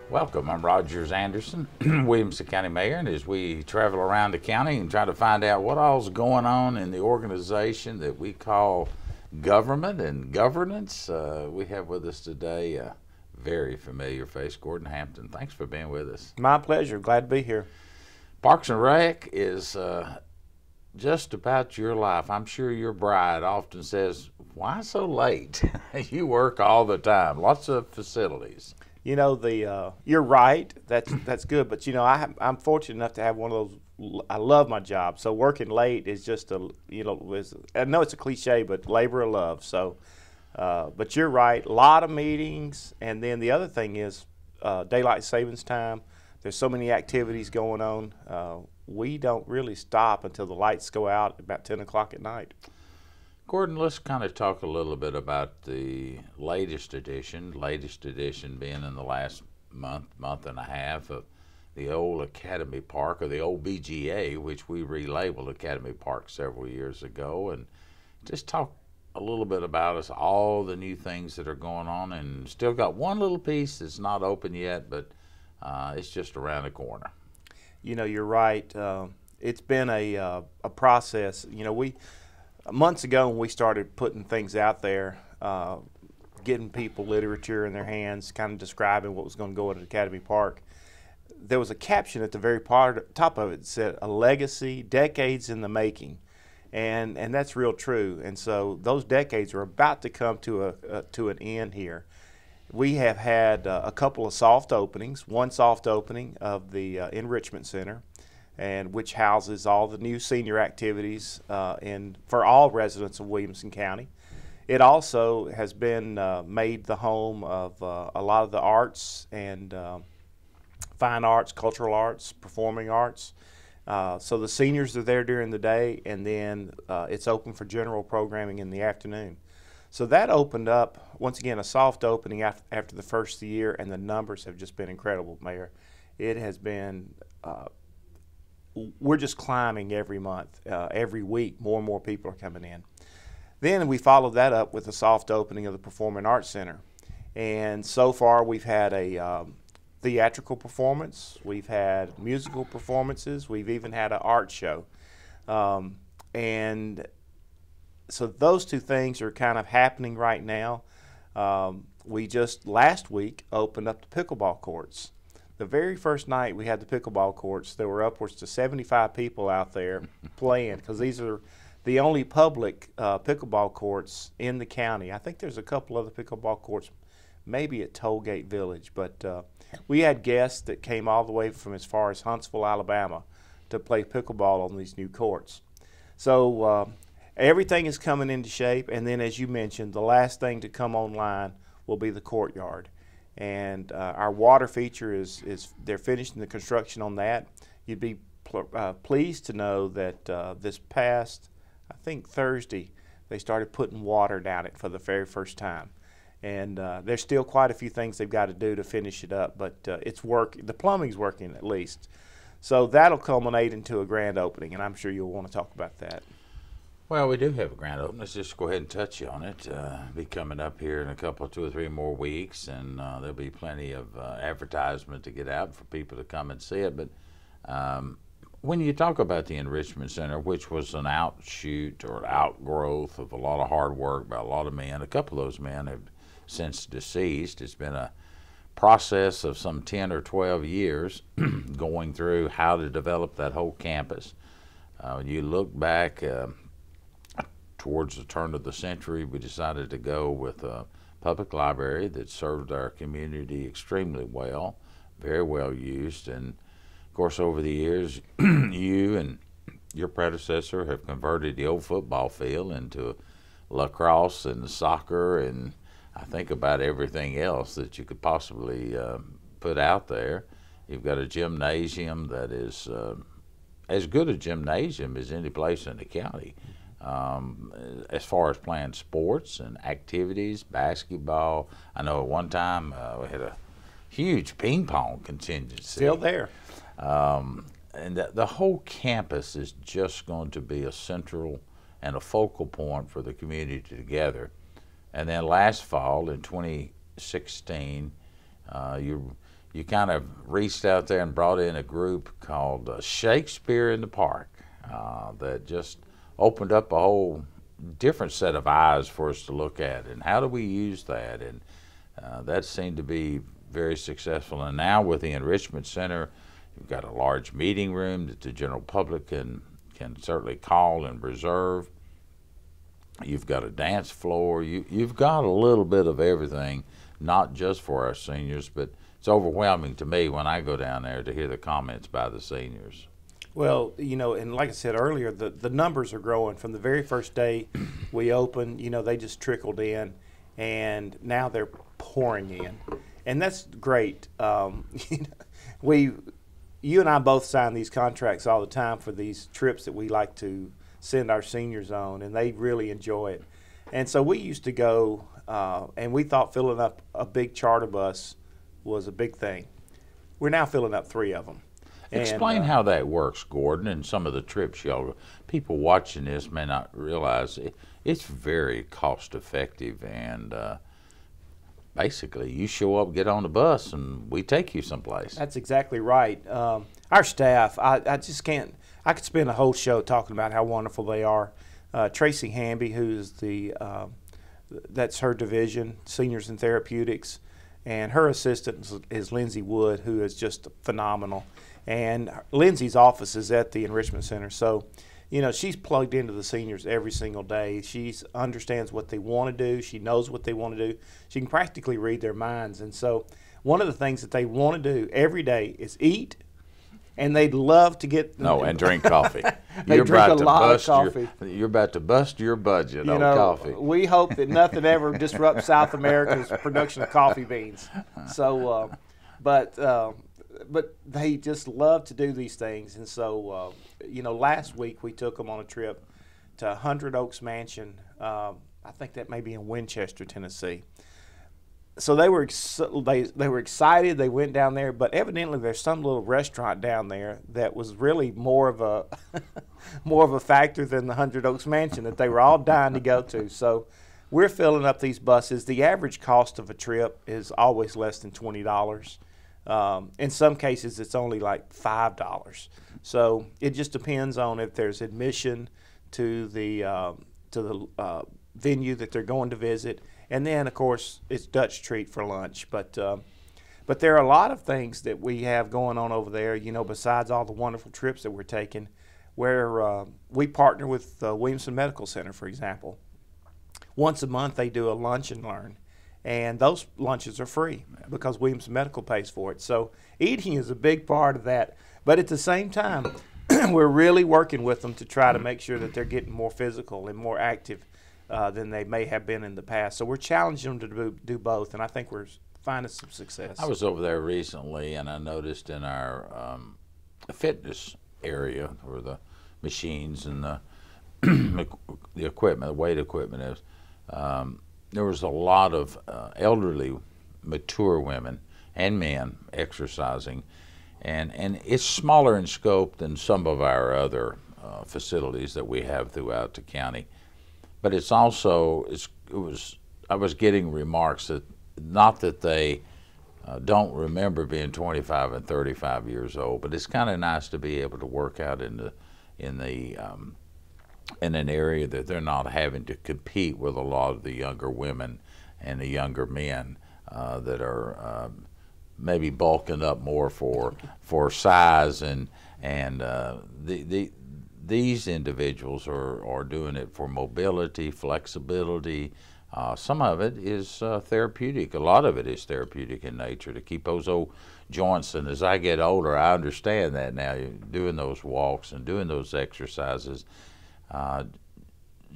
Welcome, I'm Rogers Anderson, Williamson County Mayor, and as we travel around the county and try to find out what all's going on in the organization that we call government and governance, we have with us today a very familiar face, Gordon Hampton. Thanks for being with us. My pleasure. Glad to be here. Parks and Rec is just about your life. I'm sure your bride often says, "Why so late?" You work all the time, lots of facilities. You know, you're right. That's good. But I'm fortunate enough to have one of those. I love my job, so working late is just I know it's a cliche, but labor of love. So, but you're right. A lot of meetings, and then the other thing is daylight savings time. There's so many activities going on. We don't really stop until the lights go out about 10 o'clock at night. Gordon, let's kind of talk a little bit about the latest edition being in the last month and a half of the old Academy Park, or the old BGA, which we relabeled Academy Park several years ago, and just talk a little bit about us, all the new things that are going on, and still got one little piece that's not open yet, but it's just around the corner. You know, you're right. It's been a process. Months ago when we started putting things out there, getting people literature in their hands, kind of describing what was going to go at Academy Park, there was a caption at the very top of it that said, "A legacy, decades in the making." And that's real true. And so those decades are about to come to an end here. We have had a couple of soft openings, one soft opening of the Enrichment Center, and which houses all the new senior activities for all residents of Williamson County. It also has been made the home of a lot of the arts and fine arts, cultural arts, performing arts. So the seniors are there during the day, and then it's open for general programming in the afternoon. So that opened up, once again, a soft opening after the first year, and the numbers have just been incredible, Mayor. It has been we're just climbing every month, every week. More and more people are coming in. Then we followed that up with a soft opening of the Performing Arts Center. And so far we've had a theatrical performance, we've had musical performances, we've even had an art show. And so those two things are kind of happening right now. We just last week opened up the pickleball courts. The very first night we had the pickleball courts, there were upwards to 75 people out there playing, because these are the only public pickleball courts in the county. I think there's a couple other pickleball courts, maybe at Tollgate Village, but we had guests that came all the way from as far as Huntsville, Alabama, to play pickleball on these new courts. So everything is coming into shape, and then as you mentioned, the last thing to come online will be the courtyard. And our water feature is they're finishing the construction on that. You'd be pleased to know that this past, I think Thursday, they started putting water down it for the very first time. And there's still quite a few things they've got to do to finish it up, but it's working. The plumbing's working at least. So that'll culminate into a grand opening, and I'm sure you'll want to talk about that. Well, we do have a grand opening. Let's just go ahead and touch on it. Be coming up here in a couple, 2 or 3 more weeks, and there'll be plenty of advertisement to get out for people to come and see it. But when you talk about the Enrichment Center, which was an outshoot or outgrowth of a lot of hard work by a lot of men, a couple of those men have since deceased. It's been a process of some 10 or 12 years going through how to develop that whole campus. When you look back towards the turn of the century, we decided to go with a public library that served our community extremely well, very well used. And of course, over the years, you and your predecessor have converted the old football field into lacrosse and soccer, and I think about everything else that you could possibly put out there. You've got a gymnasium that is as good a gymnasium as any place in the county. As far as playing sports and activities, basketball. I know at one time we had a huge ping pong contingency. Still there. And the whole campus is just going to be a central and a focal point for the community together. And then last fall in 2016, you you kind of reached out there and brought in a group called Shakespeare in the Park that just opened up a whole different set of eyes for us to look at, and how do we use that, and that seemed to be very successful. And now with the Enrichment Center, you've got a large meeting room that the general public can certainly call and reserve. You've got a dance floor. You've got a little bit of everything, not just for our seniors, but it's overwhelming to me when I go down there to hear the comments by the seniors. Well, you know, and like I said earlier, the numbers are growing. From the very first day we opened, you know, they just trickled in, and now they're pouring in. And that's great. You and I both sign these contracts all the time for these trips that we like to send our seniors on, and they really enjoy it. And so we used to go, and we thought filling up a big charter bus was a big thing. We're now filling up 3 of them. Explain how that works, Gordon, and some of the trips y'all. People watching this may not realize it's very cost effective, and basically you show up, get on the bus, and we take you someplace. That's exactly right. Our staff, I just can't. I could spend a whole show talking about how wonderful they are. Tracy Hamby, who's that's her division, Seniors and Therapeutics, and her assistant is Lindsay Wood, who is just phenomenal. And Lindsay's office is at the Enrichment Center, so you know she's plugged into the seniors every single day. She understands what they want to do. She knows what they want to do. She can practically read their minds. And so one of the things that they want to do every day is eat, and they'd love to get and drink coffee. They drink a lot of coffee. You're about to bust your budget on coffee. We hope that nothing ever disrupts South America's production of coffee beans. So, but they just love to do these things. And so, you know, last week we took them on a trip to 100 Oaks Mansion. I think that may be in Winchester, Tennessee. So they were excited. They went down there, but evidently there's some little restaurant down there that was really more of a factor than the 100 Oaks Mansion that they were all dying to go to. So we're filling up these buses. The average cost of a trip is always less than $20. In some cases, it's only like $5. So it just depends on if there's admission to the venue that they're going to visit, and then of course it's Dutch treat for lunch. But there are a lot of things that we have going on over there. You know, besides all the wonderful trips that we're taking, where we partner with Williamson Medical Center, for example. Once a month they do a lunch and learn. And those lunches are free because Williamson Medical pays for it. So eating is a big part of that. But at the same time, we're really working with them to try to make sure that they're getting more physical and more active than they may have been in the past. So we're challenging them to do both, and I think we're finding some success. I was over there recently, and I noticed in our fitness area where the machines and the equipment, the weight equipment is, there was a lot of elderly, mature women and men exercising, and it's smaller in scope than some of our other facilities that we have throughout the county. But it's also, I was getting remarks that not that they don't remember being 25 and 35 years old, but it's kind of nice to be able to work out in an area that they're not having to compete with a lot of the younger women and the younger men that are maybe bulking up more for size, and these individuals are doing it for mobility, flexibility. Some of it is therapeutic. A lot of it is therapeutic in nature to keep those old joints. And as I get older, I understand that now. Doing those walks and doing those exercises,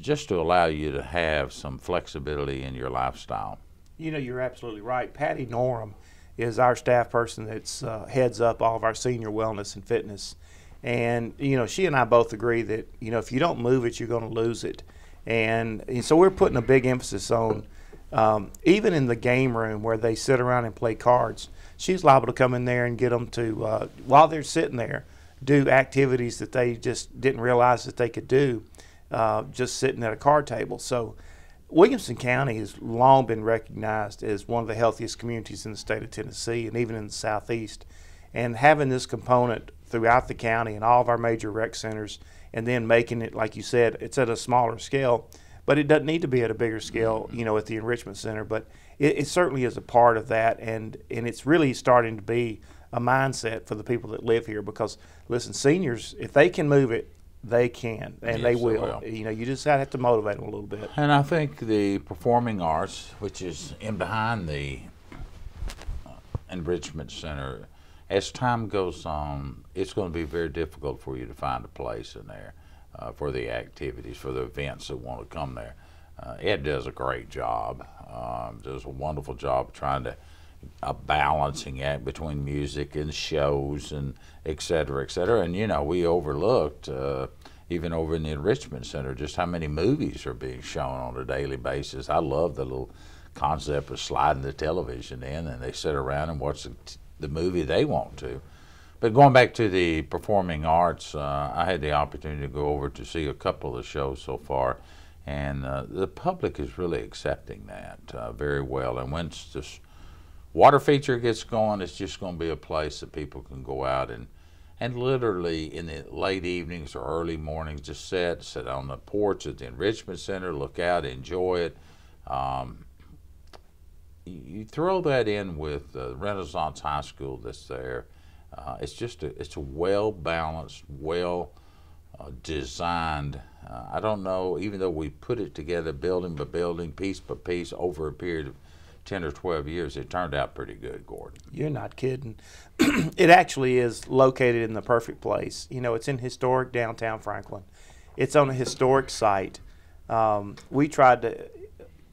just to allow you to have some flexibility in your lifestyle. You know, you're absolutely right. Patty Norham is our staff person that's heads up all of our senior wellness and fitness. And, you know, she and I both agree that, you know, if you don't move it, you're going to lose it. And so we're putting a big emphasis on, even in the game room where they sit around and play cards, she's liable to come in there and get them to, while they're sitting there, do activities that they just didn't realize that they could do just sitting at a card table. So Williamson County has long been recognized as one of the healthiest communities in the state of Tennessee and even in the southeast. And having this component throughout the county and all of our major rec centers, and then making it, like you said, it's at a smaller scale, but it doesn't need to be at a bigger scale, you know, at the enrichment center. But it certainly is a part of that, and it's really starting to be a mindset for the people that live here. Because listen, seniors, if they can move it, they can, and Yes, they they will. will. You know, you just have to motivate them a little bit. And I think the performing arts, which is in behind the enrichment center, as time goes on, it's going to be very difficult for you to find a place in there for the activities, for the events that want to come there. Ed does a great job, does a wonderful job trying to a balancing act between music and shows and et cetera, et cetera. And, you know, we overlooked, even over in the enrichment center, just how many movies are being shown on a daily basis. I love the little concept of sliding the television in and they sit around and watch the movie they want to. But going back to the performing arts, I had the opportunity to go over to see a couple of the shows so far, and the public is really accepting that very well. And once this water feature gets going, it's just going to be a place that people can go out and literally in the late evenings or early mornings just sit on the porch at the enrichment center, look out, enjoy it. You throw that in with Renaissance High School that's there. It's a well-balanced, well-designed. I don't know, even though we put it together building by building, piece by piece, over a period of 10 or 12 years, it turned out pretty good, Gordon. You're not kidding. It actually is located in the perfect place. You know, it's in historic downtown Franklin. It's on a historic site. We tried to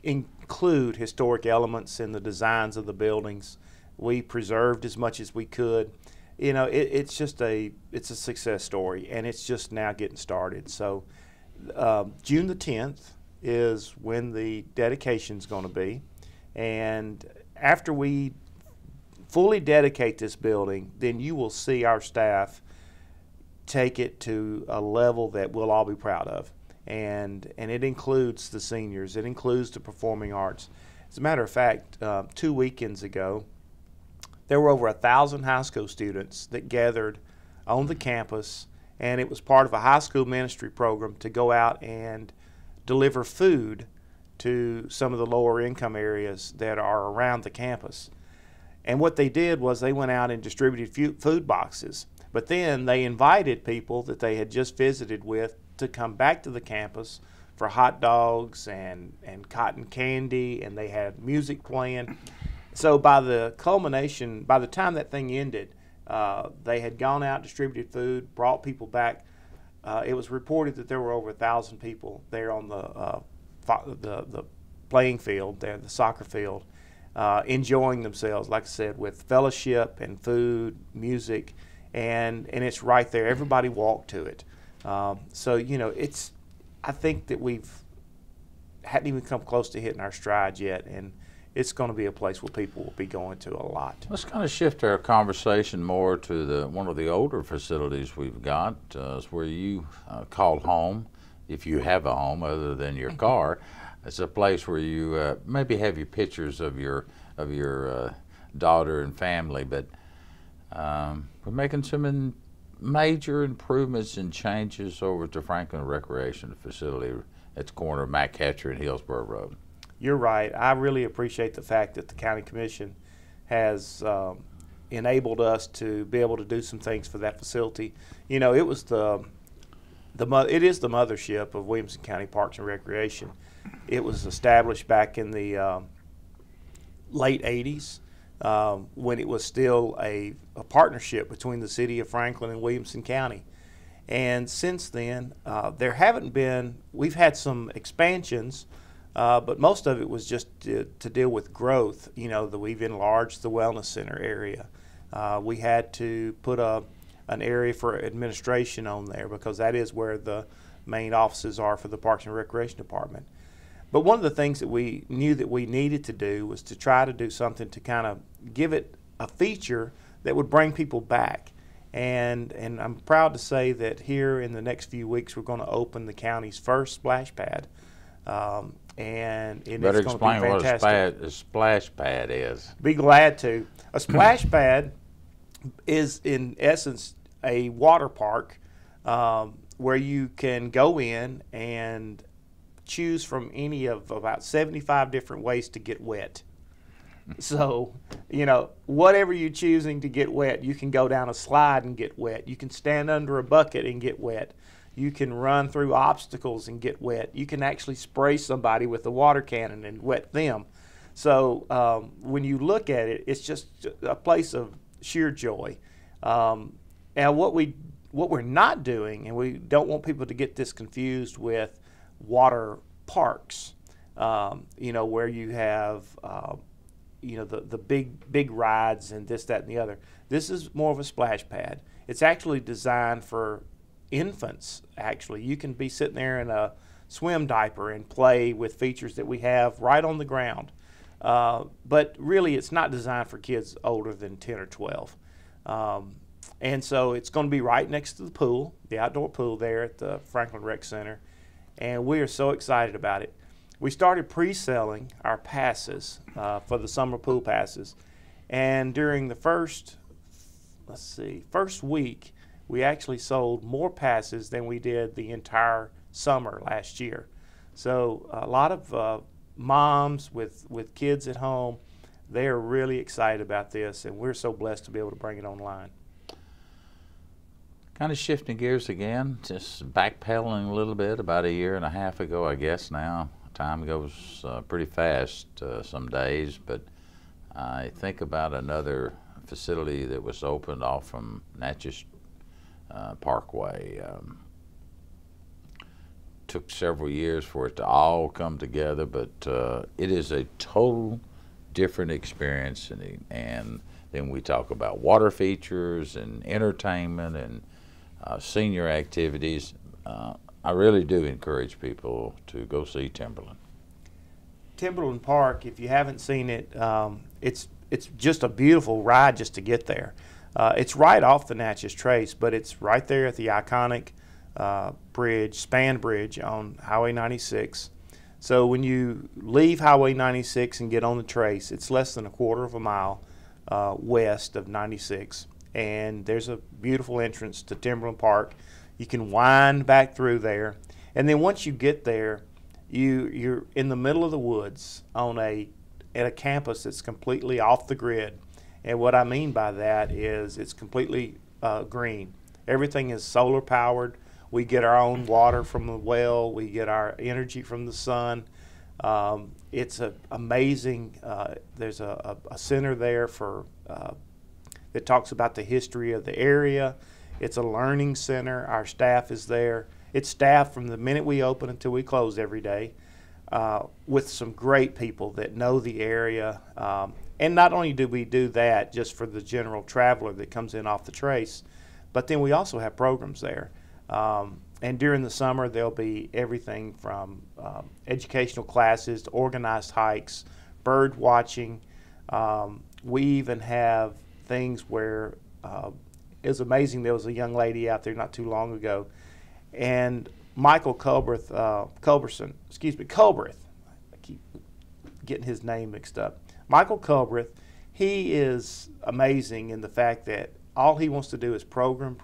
include historic elements in the designs of the buildings. We preserved as much as we could. You know, it's a success story, and it's just now getting started. So June the 10th is when the dedication is going to be. And after we fully dedicate this building, then you will see our staff take it to a level that we'll all be proud of. And it includes the seniors. It includes the performing arts. As a matter of fact, 2 weekends ago, there were over 1,000 high school students that gathered on the campus, and it was part of a high school ministry program to go out and deliver food to some of the lower income areas that are around the campus. And what they did was they went out and distributed food boxes, but then they invited people that they had just visited with to come back to the campus for hot dogs and cotton candy, and they had music playing. So by the culmination, by the time that thing ended, they had gone out, distributed food, brought people back. It was reported that there were over 1,000 people there on the playing field, there, the soccer field, enjoying themselves, like I said, with fellowship and food, music, and it's right there. Everybody walked to it. So, you know, I think that hadn't even come close to hitting our stride yet, and it's going to be a place where people will be going to a lot. Let's kind of shift our conversation more to one of the older facilities we've got, is where you call home, if you have a home other than your car. It's a place where you maybe have your pictures of your daughter and family, but we're making some major improvements and changes over at the Franklin Recreation Facility at the corner of McHatcher and Hillsborough Road. You're right. I really appreciate the fact that the County Commission has enabled us to be able to do some things for that facility. You know, it was it is the mothership of Williamson County Parks and Recreation. It was established back in the late 80s when it was still a partnership between the city of Franklin and Williamson County. And since then, we've had some expansions, but most of it was just to deal with growth. You know, that we've enlarged the wellness center area. We had to put an area for administration on there because that is where the main offices are for the Parks and Recreation Department. But one of the things that we knew that we needed to do was to try to do something to kind of give it a feature that would bring people back. And I'm proud to say that here in the next few weeks we're going to open the county's first splash pad. and Better it's going to be explain what fantastic. a splash pad is. Be glad to. A splash pad is, in essence, a water park where you can go in and choose from any of about 75 different ways to get wet. So, you know, whatever you're choosing to get wet, you can go down a slide and get wet. You can stand under a bucket and get wet. You can run through obstacles and get wet. You can actually spray somebody with a water cannon and wet them. So when you look at it, it's just a place of sheer joy. Now what we're not doing, and we don't want people to get this confused with water parks, you know, where you have you know, the big rides and this, that, and the other. This is more of a splash pad. It's actually designed for infants. Actually, you can be sitting there in a swim diaper and play with features that we have right on the ground. But really, it's not designed for kids older than 10 or 12. And so it's going to be right next to the pool, the outdoor pool there at the Franklin Rec Center. And we are so excited about it. We started pre-selling our passes for the summer pool passes. And during the first week, we actually sold more passes than we did the entire summer last year. So a lot of moms with kids at home, they are really excited about this, and we're so blessed to be able to bring it online. Kind of shifting gears again, just backpedaling a little bit. About a year and a half ago, I guess now. Time goes pretty fast some days, but I think about another facility that was opened off from Natchez Parkway. Took several years for it to all come together, but it is a total different experience, and then we talk about water features and entertainment and senior activities. I really do encourage people to go see Timberland. Timberland Park, if you haven't seen it, it's just a beautiful ride just to get there. It's right off the Natchez Trace, but it's right there at the iconic span bridge on Highway 96. So when you leave Highway 96 and get on the Trace, it's less than a quarter of a mile west of 96. And there's a beautiful entrance to Timberland Park. You can wind back through there. And then once you get there, you're in the middle of the woods at a campus that's completely off the grid. And what I mean by that is it's completely green. Everything is solar powered. We get our own water from the well. We get our energy from the sun. It's amazing. There's a center there that talks about the history of the area. It's a learning center. Our staff is there. It's staffed from the minute we open until we close every day with some great people that know the area. And not only do we do that just for the general traveler that comes in off the Trace, but then we also have programs there. And during the summer, there'll be everything from educational classes to organized hikes, bird watching. We even have things where it was amazing. There was a young lady out there not too long ago, and Michael Culbreth, I keep getting his name mixed up. Michael Culbreth, he is amazing in the fact that all he wants to do is program.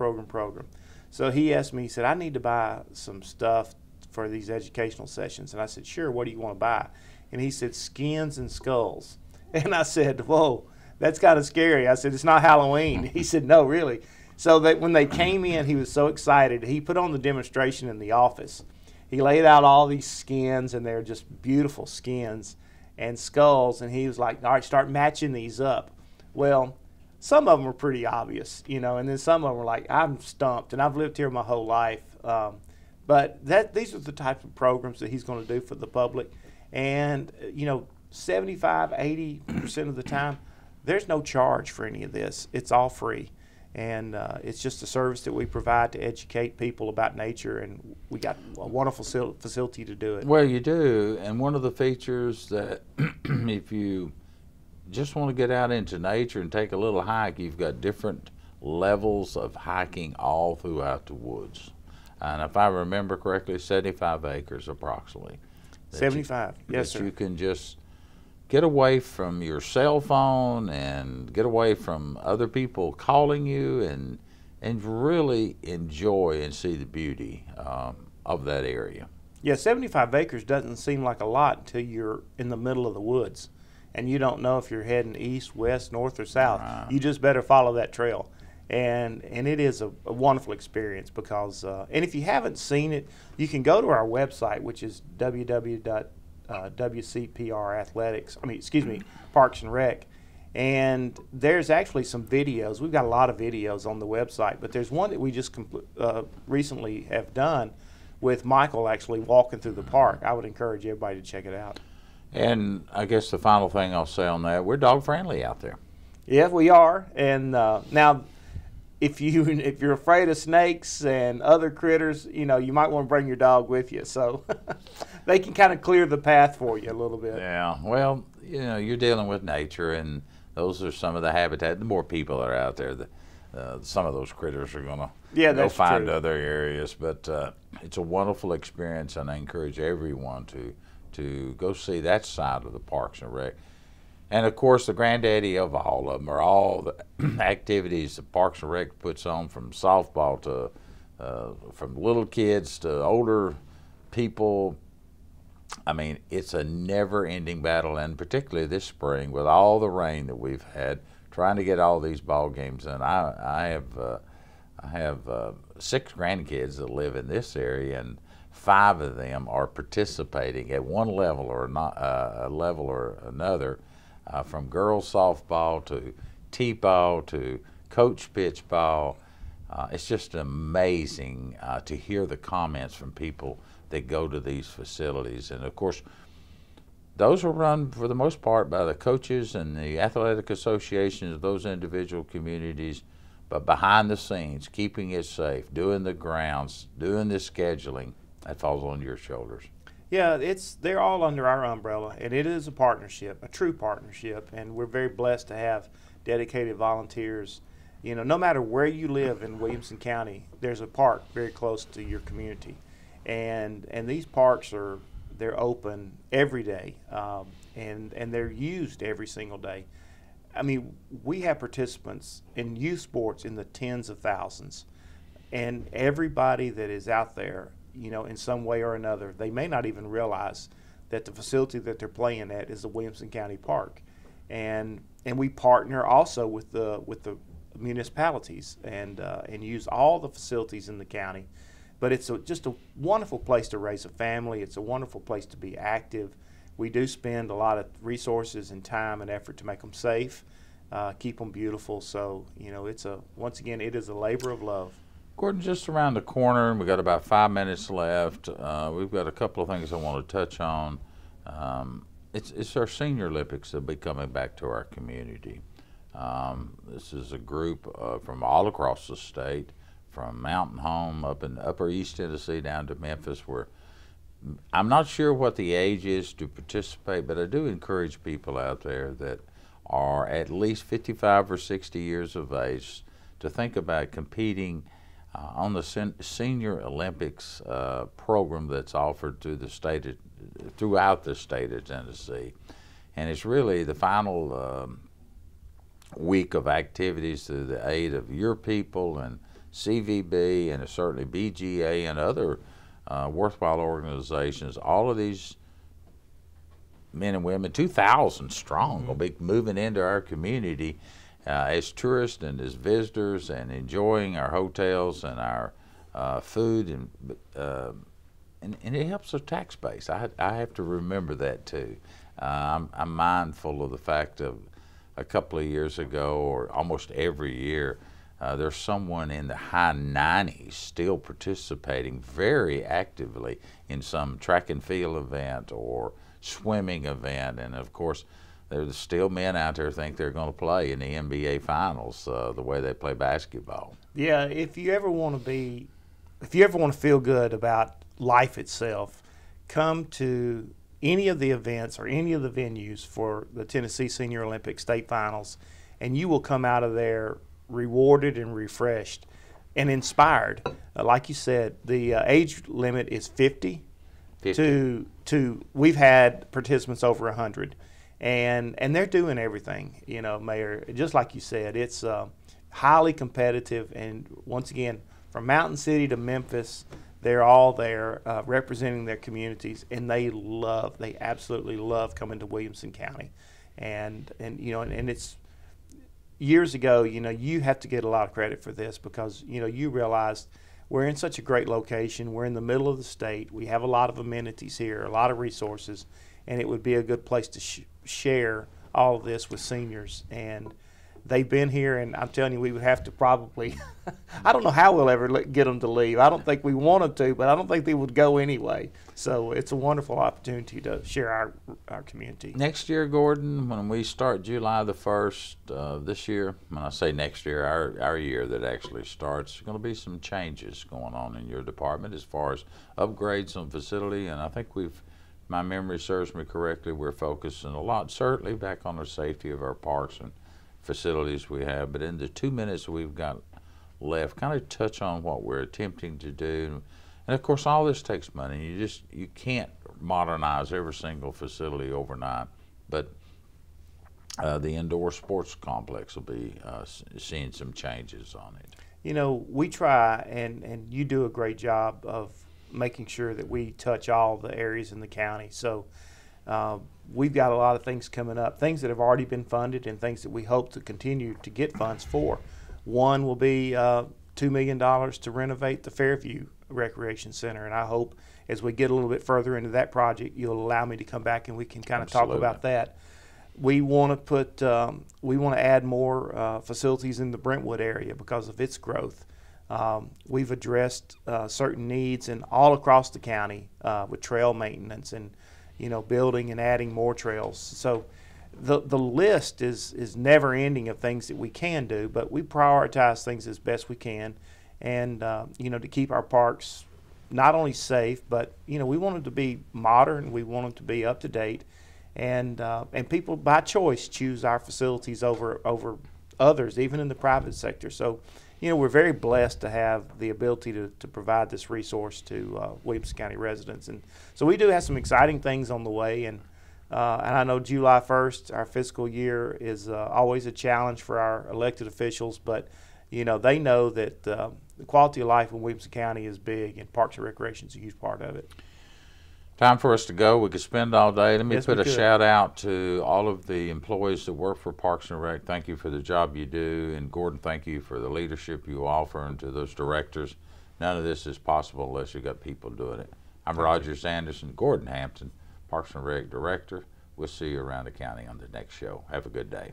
So he asked me, he said, I need to buy some stuff for these educational sessions. And I said, sure, what do you want to buy? And he said, skins and skulls. And I said, whoa, that's kind of scary. I said, it's not Halloween. He said, no, really. So that when they came in, he was so excited. He put on the demonstration in the office. He laid out all these skins, and they're just beautiful skins and skulls. And he was like, all right, start matching these up. Well, some of them were pretty obvious, you know, and then some of them were like, I'm stumped, and I've lived here my whole life. But these are the types of programs that he's going to do for the public. And, you know, 75, 80% of the time, there's no charge for any of this. It's all free. And it's just a service that we provide to educate people about nature, and we got a wonderful facility to do it. Well, you do, and one of the features that if you just want to get out into nature and take a little hike, you've got different levels of hiking all throughout the woods. And if I remember correctly, 75 acres approximately. 75, yes, that sir. you can just get away from your cell phone and get away from other people calling you and really enjoy and see the beauty of that area. Yeah, 75 acres doesn't seem like a lot until you're in the middle of the woods and you don't know if you're heading east, west, north, or south. Right. You just better follow that trail. And it is a wonderful experience because, and if you haven't seen it, you can go to our website, which is Parks and Rec. And there's actually some videos. We've got a lot of videos on the website, but there's one that we just recently have done with Michael actually walking through the park. I would encourage everybody to check it out. And I guess the final thing I'll say on that, we're dog friendly out there. Yeah, we are. And now, if you're afraid of snakes and other critters, you might want to bring your dog with you, so they can kind of clear the path for you a little bit. Yeah, well, you're dealing with nature, and those are some of the habitat. The more people are out there, some of those critters are gonna go find other areas. But it's a wonderful experience, and I encourage everyone to go see that side of the Parks and Rec. And of course, the granddaddy of all of them are all the activities the Parks and Rec puts on, from softball to from little kids to older people. I mean, it's a never-ending battle, and particularly this spring with all the rain that we've had, trying to get all these ball games in. I have 6 grandkids that live in this area, and 5 of them are participating at one level or not, a level or another. From girls softball to t-ball to coach pitch ball. It's just amazing to hear the comments from people that go to these facilities. And of course, those are run for the most part by the coaches and the athletic associations of those individual communities, but behind the scenes, keeping it safe, doing the grounds, doing the scheduling, that falls on your shoulders. Yeah, they're all under our umbrella, and it is a partnership, a true partnership, and we're very blessed to have dedicated volunteers. No matter where you live in Williamson County, there's a park very close to your community, and these parks they're open every day, and they're used every single day. I mean, we have participants in youth sports in the tens of thousands, and everybody that is out there, in some way or another, they may not even realize that the facility that they're playing at is the Williamson County Park, and we partner also with the municipalities and use all the facilities in the county. But it's just a wonderful place to raise a family. It's a wonderful place to be active. We do spend a lot of resources and time and effort to make them safe, keep them beautiful. So once again, it is a labor of love. Gordon, just around the corner, we've got about 5 minutes left. We've got a couple of things I want to touch on. It's our Senior Olympics that'll be coming back to our community. This is a group from all across the state, from Mountain Home up in Upper East Tennessee down to Memphis, where I'm not sure what the age is to participate, but I do encourage people out there that are at least 55 or 60 years of age to think about competing on the Senior Olympics program that's offered through throughout the state of Tennessee. And it's really the final week of activities through the aid of your people and CVB and certainly BGA and other worthwhile organizations. All of these men and women, 2,000 strong, will be moving into our community as tourists and as visitors, and enjoying our hotels and our food, and it helps our tax base. I have to remember that too. I'm mindful of the fact of a couple of years ago, or almost every year, there's someone in the high 90s still participating very actively in some track and field event or swimming event, and of course, there's still men out there think they're going to play in the NBA Finals the way they play basketball. Yeah, if you ever want to feel good about life itself, come to any of the events or any of the venues for the Tennessee Senior Olympic State Finals, and you will come out of there rewarded and refreshed and inspired. Like you said, the age limit is 50. to we've had participants over 100, and they're doing everything. You know, Mayor, just like you said, it's highly competitive, and once again, from Mountain City to Memphis, they're all there representing their communities, and they absolutely love coming to Williamson County, and you know, and it's years ago. You know, you have to get a lot of credit for this because you know you realized we're in such a great location. We're in the middle of the state. We have a lot of amenities here, a lot of resources, and it would be a good place to share all of this with seniors. And they've been here, and I'm telling you, we would have to probably, I don't know how we'll ever get them to leave. I don't think we wanted to, but I don't think they would go anyway. So it's a wonderful opportunity to share our community. Next year, Gordon, when we start July the 1st this year, when I say next year, our year that actually starts, there's going to be some changes going on in your department as far as upgrades on facility, and I think my memory serves me correctly, we're focusing a lot, certainly back on the safety of our parks and facilities we have, but in the 2 minutes we've got left, kind of touch on what we're attempting to do. And of course, all this takes money. You can't modernize every single facility overnight, but the indoor sports complex will be seeing some changes on it. You know, we try, and you do a great job of making sure that we touch all the areas in the county. So we've got a lot of things coming up, things that have already been funded and things that we hope to continue to get funds for. One will be $2 million to renovate the Fairview Recreation Center, and I hope as we get a little bit further into that project, you'll allow me to come back and we can kind of talk about that. We want to add more facilities in the Brentwood area because of its growth. We've addressed certain needs and all across the county with trail maintenance and you know, building and adding more trails. So the list is never ending of things that we can do, but we prioritize things as best we can, and you know, to keep our parks not only safe, but you know, we want them to be modern, we want them to be up to date, and people by choice choose our facilities over others, even in the private sector. So you know, we're very blessed to have the ability to provide this resource to Williamson County residents. And so we do have some exciting things on the way. And I know July 1st, our fiscal year, is always a challenge for our elected officials. But, you know, they know that the quality of life in Williamson County is big, and Parks and Recreation is a huge part of it. Time for us to go. We could spend all day. Let me Yes, put we a could. shout out to all of the employees that work for Parks and Rec. Thank you for the job you do. And Gordon, thank you for the leadership you offer, and to those directors. None of this is possible unless you've got people doing it. I'm Roger Sanderson, Gordon Hampton, Parks and Rec Director. We'll see you around the county on the next show. Have a good day.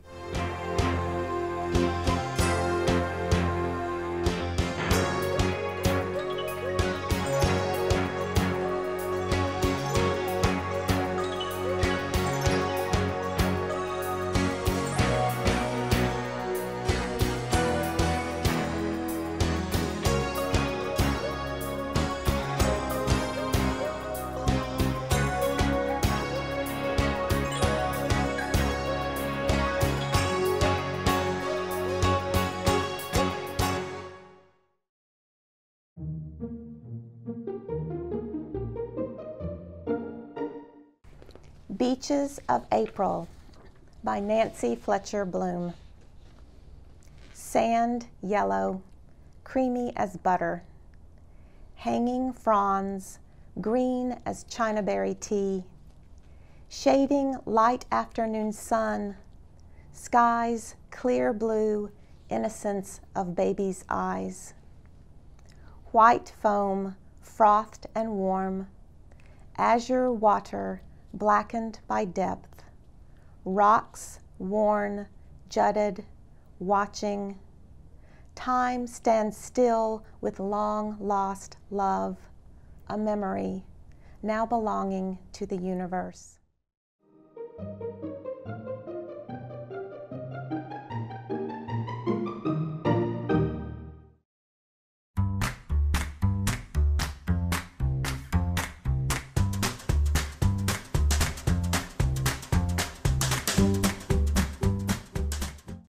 Beaches of April by Nancy Fletcher Bloom. Sand yellow, creamy as butter. Hanging fronds, green as chinaberry tea. Shading light afternoon sun. Skies clear blue, innocence of baby's eyes. White foam, frothed and warm. Azure water, blackened by depth, rocks worn, jutted, watching. Time stands still with long lost love, a memory now belonging to the universe.